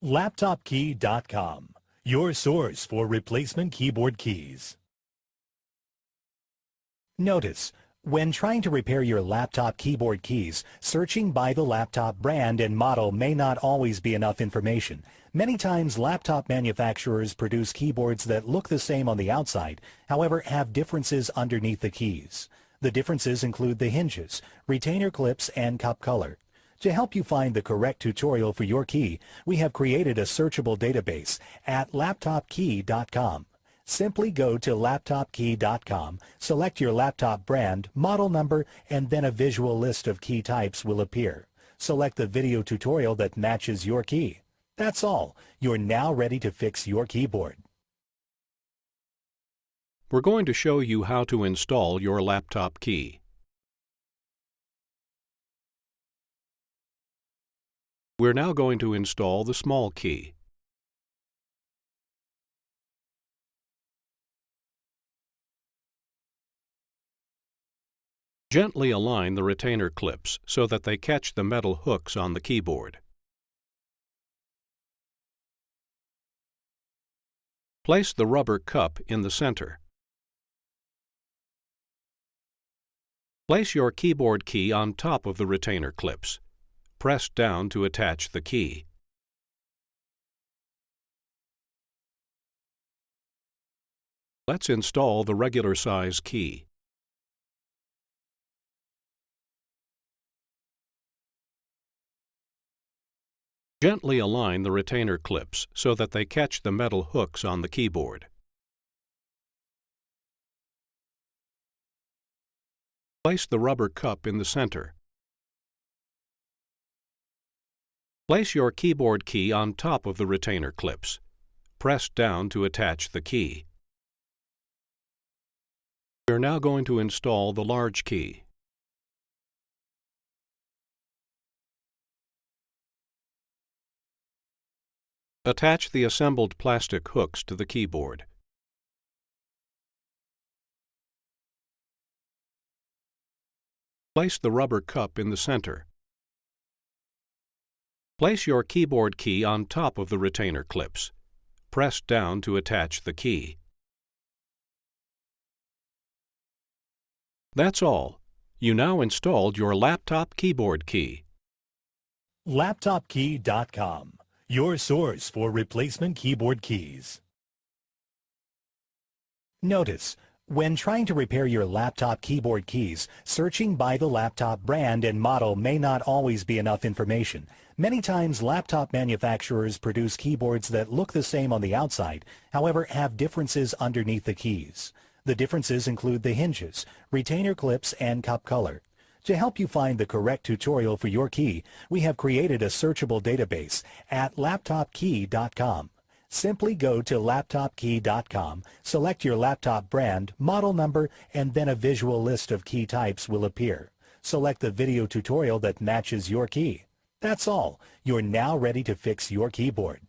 LaptopKey.com, your source for replacement keyboard keys. Notice, when trying to repair your laptop keyboard keys, searching by the laptop brand and model may not always be enough information. Many times laptop manufacturers produce keyboards that look the same on the outside, however have differences underneath the keys. The differences include the hinges, retainer clips, and cup color. To help you find the correct tutorial for your key, we have created a searchable database at LaptopKey.com. Simply go to LaptopKey.com, select your laptop brand, model number, and then a visual list of key types will appear. Select the video tutorial that matches your key. That's all. You're now ready to fix your keyboard. We're going to show you how to install your laptop key. We're now going to install the small key. Gently align the retainer clips so that they catch the metal hooks on the keyboard. Place the rubber cup in the center. Place your keyboard key on top of the retainer clips. Press down to attach the key. Let's install the regular size key. Gently align the retainer clips so that they catch the metal hooks on the keyboard. Place the rubber cup in the center. Place your keyboard key on top of the retainer clips. Press down to attach the key. We're now going to install the large key. Attach the assembled plastic hooks to the keyboard. Place the rubber cup in the center. Place your keyboard key on top of the retainer clips. Press down to attach the key. That's all. You now installed your laptop keyboard key. LaptopKey.com, your source for replacement keyboard keys. Notice, when trying to repair your laptop keyboard keys, searching by the laptop brand and model may not always be enough information. Many times laptop manufacturers produce keyboards that look the same on the outside, however have differences underneath the keys. The differences include the hinges, retainer clips, and cup color. To help you find the correct tutorial for your key, we have created a searchable database at LaptopKey.com. Simply go to LaptopKey.com, select your laptop brand, model number, and then a visual list of key types will appear. Select the video tutorial that matches your key. That's all. You're now ready to fix your keyboard.